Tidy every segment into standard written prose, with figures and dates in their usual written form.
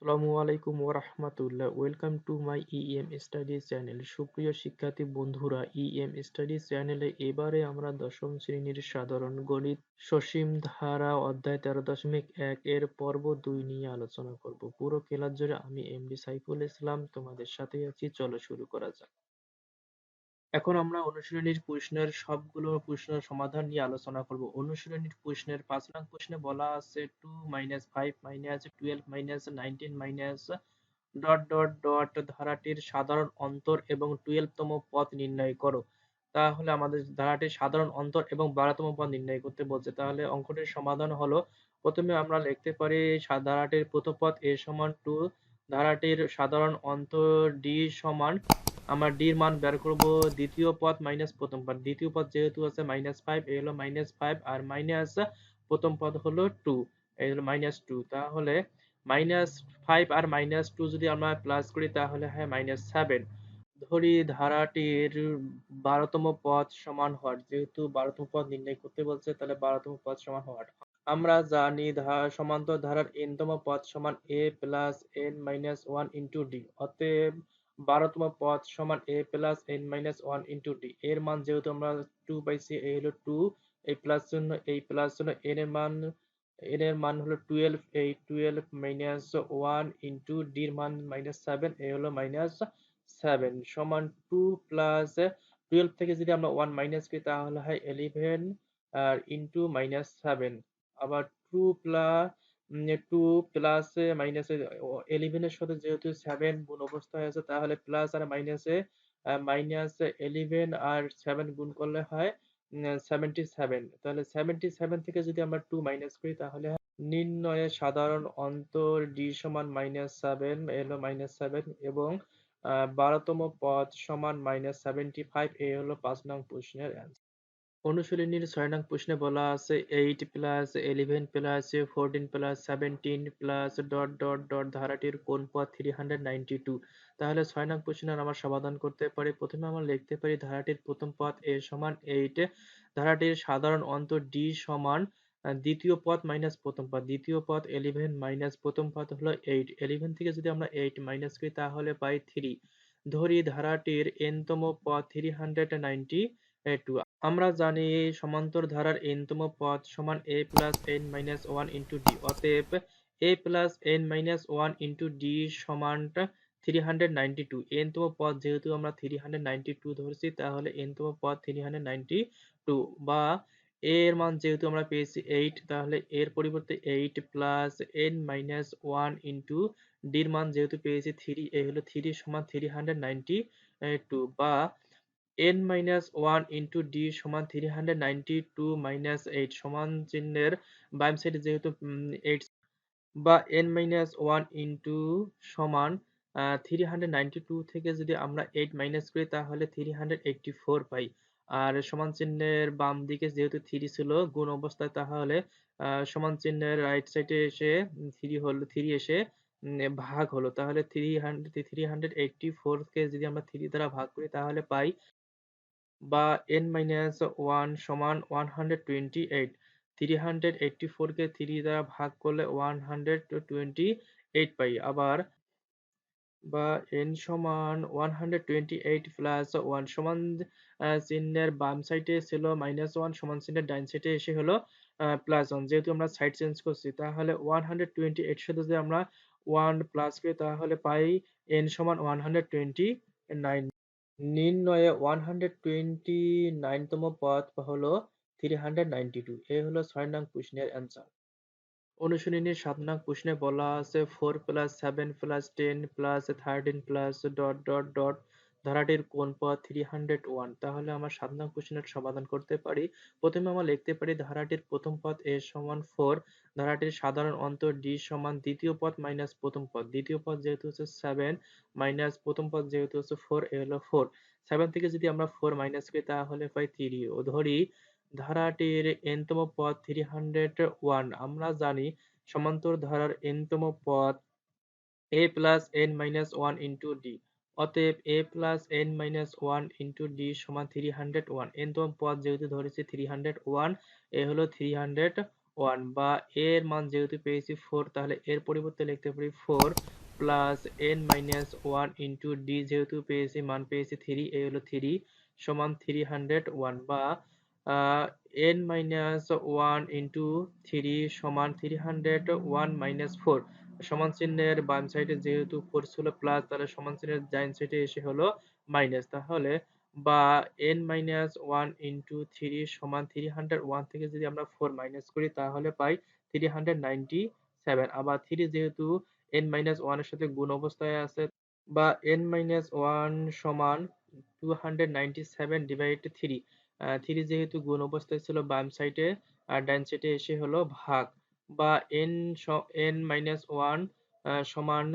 আসসালামু আলাইকুম ওয়া রাহমাতুল্লাহ। Welcome to my EM studies channel. সুপ্রিয় শিক্ষার্থী বন্ধুরা, ইএম স্টাডিজ চ্যানেলে এবারে আমরা দশম শ্রেণীর সাধারণ গণিত সসীম ধারা অধ্যায় 13.1 এর পর্ব 2 নিয়ে আলোচনা করব। পুরো ক্লাস জুড়ে আমি এমডি সাইফুল ইসলাম তোমাদের সাথে আছি। চলো শুরু করা যাক। এখন আমরা অনুশীলনীর প্রশ্নের সবগুলো প্রশ্নের সমাধান নিয়ে আলোচনা করব। অনুশীলনীর প্রশ্নের 5 নং প্রশ্নে বলা আছে 2 5 12 19 ডট ডট ডট ধারাটির সাধারণ অন্তর এবং 12তম পদ নির্ণয় করো। তাহলে আমাদের ধারাটির সাধারণ অন্তর এবং 12তম পদ নির্ণয় করতে বলছে। তাহলে অঙ্কটির সমাধান হলো, প্রথমে আমরা লিখতে পারি ধারাটির প্রথম পদ a সমান 2, ধারাটির সাধারণ অন্তর d সমান, আমরা d এর মান বের করব দ্বিতীয় পদ মাইনাস প্রথম পদ। দ্বিতীয় পদ যেহেতু আছে -5, এ হলো -5 আর মাইনাস প্রথম পদ হলো 2, এই হলো -2। তাহলে -5 আর -2 যদি আমরা প্লাস করি তাহলে হয় -7। ধরি ধারাটির 12তম পদ সমান হর, যেহেতু 12তম পদ নির্ণয় করতে বলছে তাহলে 12তম পদ সমান হর। আমরা জানি সমান্তর ধারার n-তম পদ সমান a plus n minus 1 into d। অতএব 12তম পদ সমান a plus n minus 1 into d। এর মান যেহেতু আমরা 2 পাইছি, এই হলো 2, এই প্লাস জন্য এই প্লাস জন্য n এর মান হলো 12, এই 12 মাইনাস 1 ইন্টু d এর মান -7, এই হলো -7 সমান 2 প্লাস 12 থেকে যদি আমরা 1 মাইনাস করি তাহলে হয় 11 আর ইন্টু -7। আবার 2 প্লাস মাইনাসে 11 এর সাথে যেহেতু 7 গুণ অবস্থায় আছে তাহলে প্লাস আর মাইনাসে -11 আর 7 গুণ করলে হয় 77। তাহলে 77 থেকে যদি আমরা 2 মাইনাস করি তাহলে নির্ণয়ে সাধারণ অন্তর d সমান -7, এলো -7 এবং 12তম পদ সমান -75, এই হলো 5 নং প্রশ্নের অ্যান্সার। অনুশীলনীর 6 নং প্রশ্নে বলা আছে 8 plus 11 plus 14 plus 17 plus dot dot dot ধারাটির কোন পদ 392। তাহলে 6 নং প্রশ্নের আমরা সমাধান করতে পারি। প্রথমে আমরা লিখতে পারি ধারাটির প্রথম পদ a সমান 8, ধারাটির সাধারণ অন্তর d সমান দ্বিতীয় পদ মাইনাস প্রথম পদ। দ্বিতীয় পদ 11 মাইনাস প্রথম পদ হলো 8, 11 থেকে যদি আমরা 8 মাইনাস করি তাহলে পাই 3। ধরি ধারাটির n-তম পদ 392। আমরা জানি সমান্তর ধারার n-তম পদ সমান a plus n minus 1 into d। অতএব a plus n minus 1 into d সমান 392। n-তম পদ যেহেতু আমরা 392 ধরছি তাহলে n-তম পদ 392, বা a এর মান যেহেতু আমরা পেয়েছি 8 তাহলে এর পরিবর্তে 8 plus n minus 1 into d এর মান যেহেতু পেয়েছি 3, এই হলো 3 সমান 392, বা n মাইনাস 1 ইন্টু d সমান 392 মাইনাস 8 সমান চিহ্নের বাম সাইডে যেহেতু 8, বা n মাইনাস 1 ইন্টু সমান 392 থেকে যদি আমরা 8 মাইনাস করি তাহলে 384 পাই। আর সমান চিহ্নের বাম দিকে যেহেতু 3 ছিল গুণ অবস্থায় তাহলে সমান চিহ্নের রাইট সাইডে এসে 3 হলো, 3 এসে ভাগ হলো, তাহলে 384 কে যদি আমরা 3 দ্বারা ভাগ করি তাহলে পাই, বা n-1 সমান 128। 384 কে 3 দ্বারা ভাগ করলে 128 পাই। আবার বা n সমান 128 প্লাস 1 সমান চিহ্নের বাম সাইডে ছিল -1, সমান চিহ্নের ডাইন সাইডে এসে হলো +1। যেহেতু আমরা সাইড চেঞ্জ করছি তাহলে 128 সাথে যদি আমরা 1 প্লাস করি তাহলে পাই n সমান 129। নির্ণয়ে 129তম পদ হলো 392। এই হলো 6 নং প্রশ্নের অ্যান্সার। অনুশীলনীর 7 নং প্রশ্নে বলা আছে 4 plus 7 plus 10 plus 13 plus dot dot dot ধারাটির কোন পদ 301। তাহলে আমরা 7 নং প্রশ্নের সমাধান করতে পারি। প্রথমে আমরা লিখতে পারি ধারাটির প্রথম পদ a সমান 4, ধারাটির সাধারণ অন্তর d সমান দ্বিতীয় পদ মাইনাস প্রথম পদ। দ্বিতীয় পদ যেহেতু হচ্ছে 7 মাইনাস প্রথম পদ যেহেতু হচ্ছে 4, এ হলো 4। 7 থেকে যদি আমরা 4 মাইনাস করি তাহলে পাই 3। ও ধরি ধারাটির n-তম পদ 301। আমরা জানি সমান্তর ধারার n-তম পদ a plus n minus 1 into d। অতএব a plus n minus 1 into d সমান 301। n-তম পদ যেহেতু ধরেছি 301, এ হলো 301। 1 বা এর মান যেহেতু পেয়েছি 4 তাহলে এর পরিবর্তে লিখতে পারি 4 plus n minus 1 into D যেহেতু পেয়েছি মান পেয়েছি 3 এই হলো 3 সমান 301 বা n মাইনাস 1 ইন্টু 3 সমান 301 মাইনাস 4 সমান চিহ্নের বাম সাইডে যেহেতু 4 ছিল প্লাস তাহলে সমান চিহ্নের ডাইন সাইডে এসে হলো মাইনাস তাহলে বা n মাইনাস 1 ইন্টু 3 সমান 301 থেকে যদি আমরা 4 মাইনাস করি তাহলে পাই 397 আবার 3 যেহেতু n মাইনাস 1 এর সাথে গুণ অবস্থায় আছে বা n মাইনাস 1 সমান 297 ডিভাইড 3 3 যেহেতু গুণ অবস্থায় ছিল বাম সাইডে আর ডান সাইডে এসে হলো ভাগ বা n মাইনাস 1 সমান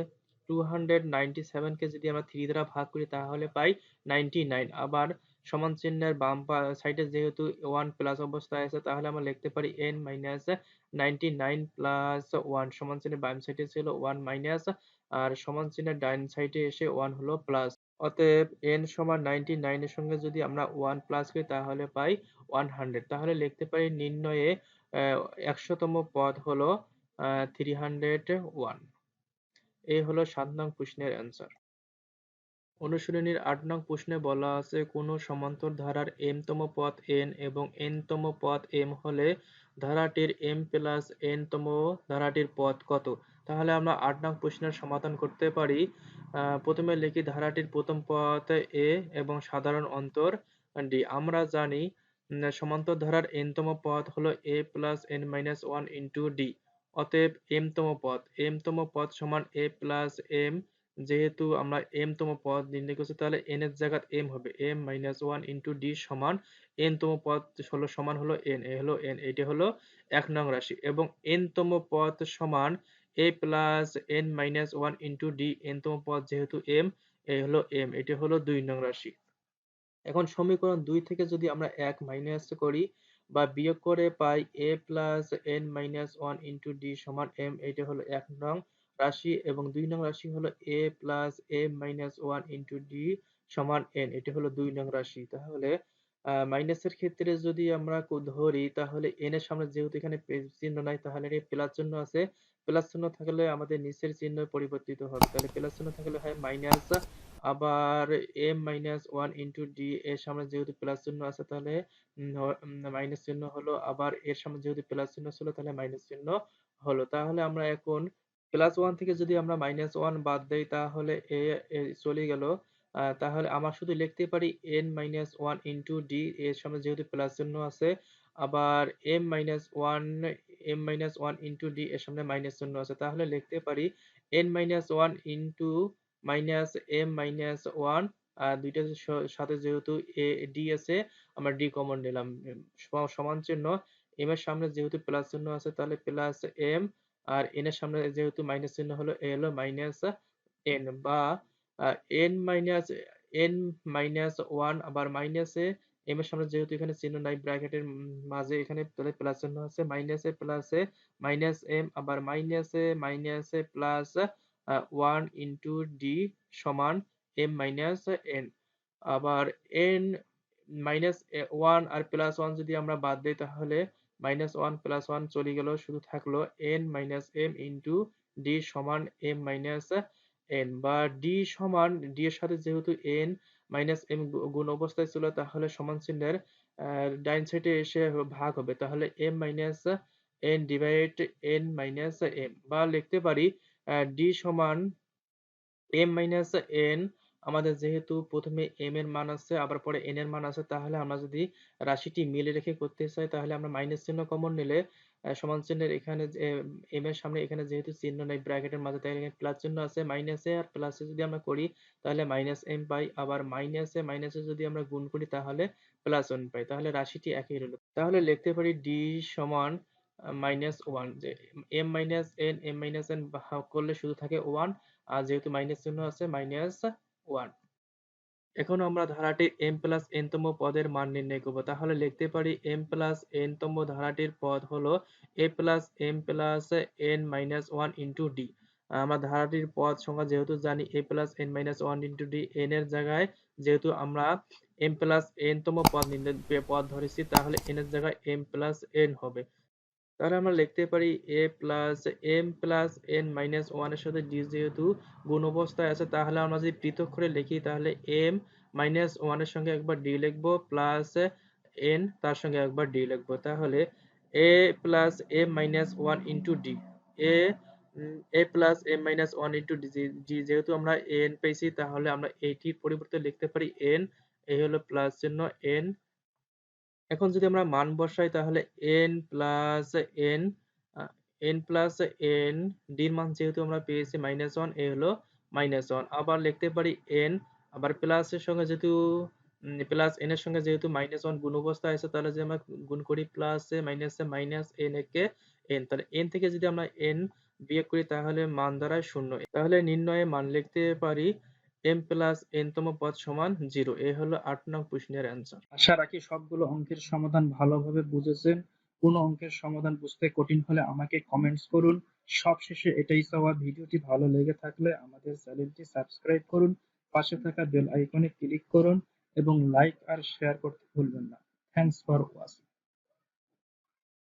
297 কে যদি আমরা 3 দ্বারা ভাগ করি তাহলে পাই 99 আবার সমান চিহ্নের বাম সাইডে যেহেতু 1 প্লাস অবস্থায় আছে তাহলে আমরা লিখতে পারি n মাইনাস 99 প্লাস 1 সমান চিহ্নের বাম সাইডে ছিল 1 মাইনাস আর সমান চিহ্নের ডান সাইডে এসে 1 হলো প্লাস অতএব n সমান 99 এর সঙ্গে যদি আমরা 1 প্লাস করি তাহলে পাই 100 তাহলে লিখতে পারি নির্ণয়ে 100তম পদ হলো 301 এই হলো 7 নং প্রশ্নের অ্যান্সার। অনুশীলনীর ৮ নং প্রশ্নে বলা আছে কোনো সমান্তর ধারার m তম পথ n এবং n তম পথ m হলে ধারাটির m প্লাস n তম ধারাটির পথ কত? তাহলে আমরা ৮ নং প্রশ্নের সমাধান করতে পারি। প্রথমে লিখি ধারাটির প্রথম পথ a এবং সাধারণ অন্তর d। আমরা জানি সমান্তর ধারার n তম পথ হলো a plus n minus 1 into d। অতএব m তম পথ সমান a প্লাস m যেহেতু আমরা m তম পদ নির্ণয় করছি তাহলে n এর জায়গায় m হবে m মাইনাস 1 ইন্টু d সমান n তম পদ হলো সমান হলো n এ হলো n এটি হলো ১ নং রাশি এবং n তম পদ সমান a plus n minus 1 into d n তম পদ যেহেতু m এই হলো m এটি হলো ২ নং রাশি। এখন সমীকরণ ২ থেকে যদি আমরা ১ মাইনাস করি বা বিয়োগ করে পাই a plus n minus 1 into d সমান m এটা হলো ১ নং রাশি এবং ২ নং রাশি হলো a plus m minus 1 into d সমান n এটি হলো ২ নং রাশি। তাহলে মাইনাসের ক্ষেত্রে যদি আমরা ধরি তাহলে n এর সামনে যেহেতু এখানে চিহ্ন নাই তাহলে এর প্লাস চিহ্ন আছে প্লাস চিহ্ন থাকলে আমাদের নিচের চিহ্ন পরিবর্তিত হবে তাহলে প্লাস চিহ্ন থাকলে হয় মাইনাস আবার m মাইনাস 1 ইন্টু d এর সামনে যেহেতু প্লাস চিহ্ন আছে তাহলে মাইনাস চিহ্ন হলো আবার এর সামনে যেহেতু প্লাস চিহ্ন ছিল তাহলে মাইনাস চিহ্ন হলো তাহলে আমরা এখন প্লাস 1 থেকে যদি আমরা মাইনাস 1 বাদ দেই তাহলে এ চলে গেল তাহলে আমরা শুধু লিখতে পারি n মাইনাস 1 ইন্টু d এর সামনে যেহেতু প্লাস চিহ্ন আছে আবার m মাইনাস 1 ইন্টু d এর সামনে মাইনাস চিহ্ন আছে তাহলে লিখতে পারি n minus 1 into minus m minus 1 আর দুইটার সাথে যেহেতু d আছে আমরা d কমন নিলাম সমান চিহ্ন m এর সামনে যেহেতু প্লাস চিহ্ন আছে তাহলে প্লাস m আর n এর সামনে যেহেতু মাইনাস চিহ্ন হলো এ হলো মাইনাস n বা n মাইনাস n মাইনাস 1 আবার মাইনাসে m এর সামনে যেহেতু এখানে চিহ্ন নাই ব্র্যাকেটের মাঝে এখানে তাহলে প্লাস চিহ্ন আছে প্লাসে মাইনাস m আবার মাইনাসে প্লাস 1 ইন্টু d সমান m মাইনাস n আবার n মাইনাস 1 আর প্লাস 1 যদি আমরা বাদ দেই তাহলে মাইনাস 1 প্লাস 1 চলে গেল শুধু থাকলো n minus m into d সমান m মাইনাস n বা d সমান d এর সাথে যেহেতু n মাইনাস m গুণ অবস্থায় ছিল তাহলে সমান চিহ্নের ডাইন সাইডে এসে ভাগ হবে তাহলে m minus n divide n minus m বা লিখতে পারি d সমান m মাইনাস n আমাদের যেহেতু প্রথমে m এর মান আছে আবার পরে n এর মান আছে তাহলে আমরা যদি রাশিটি মিলে রেখে করতে চাই তাহলে আমরা মাইনাস চিহ্ন কমন নিলে সমান চিহ্নের এখানে m এর সামনে এখানে যেহেতু চিহ্ন নাই ব্র্যাকেটের মাঝে তাই এখানে প্লাস চিহ্ন আছে মাইনাসে আর প্লাসে যদি আমরা করি তাহলে মাইনাস m পাই আবার মাইনাসে যদি আমরা গুণ করি তাহলে প্লাস 1 পাই তাহলে রাশিটি একই রইল তাহলে লিখতে পারি d সমান মাইনাস 1 যে m মাইনাস n ভাগ করলে শুধু থাকে 1 আর যেহেতু মাইনাস চিহ্ন আছে মাইনাস 1 এখন আমরা ধারাটির m প্লাস n তম পদের মান নির্ণয় করব তাহলে লিখতে পারি m প্লাস n তম ধারাটির পদ হলো a plus m plus n minus 1 into d আমরা ধারাটির পদ সংখ্যা যেহেতু জানি a plus n minus 1 into d n এর জায়গায় যেহেতু আমরা m প্লাস n তম পদ ধরেছি তাহলে n এর জায়গায় m প্লাস n হবে তাহলে আমরা লিখতে পারি a plus m plus n minus 1 এর সাথে d যেহেতু গুণ অবস্থায় আছে, তাহলে আমরা যদি পৃথক করে লিখি তাহলে m মাইনাস 1 এর সঙ্গে একবার d লিখবো প্লাস n তার সঙ্গে একবার d লিখবো। তাহলে a plus m minus 1 into d, a a plus m minus 1 into d যেহেতু আমরা n পেয়েছি তাহলে আমরা এইটির পরিবর্তে লিখতে পারি n, এই হলো প্লাস চিহ্ন n। এখন যদি আমরা মান বসাই তাহলে n plus n n plus n d এর মান যেহেতু আমরা পেয়েছি -1, এ হলো -1। আবার লিখতে পারি n, আবার প্লাসের সঙ্গে যেহেতু প্লাস n এর সঙ্গে যেহেতু -1 গুণ অবস্থায় আছে তাহলে যদি আমরা গুণ করি প্লাসে মাইনাসে মাইনাস n একে n, তাহলে n থেকে যদি আমরা n বিয়োগ করি তাহলে মান দাঁড়ায় 0। তাহলে নির্ণয়ে মান লিখতে পারি m প্লাস n তম পদ সমান 0। এ হলো 8 নং প্রশ্নের অ্যান্সার। আশা রাখি সবগুলো অঙ্কের সমাধান ভালোভাবে বুঝেছেন। কোনো অঙ্কের সমাধান বুঝতে কঠিন হলে আমাকে কমেন্টস করুন। সবশেষে এটাই চাওয়া, ভিডিওটি ভালো লেগে থাকলে আমাদের চ্যানেলটি সাবস্ক্রাইব করুন, পাশে থাকা বেল আইকনে ক্লিক করুন এবং লাইক আর শেয়ার করতে ভুলবেন না। Thanks for watching.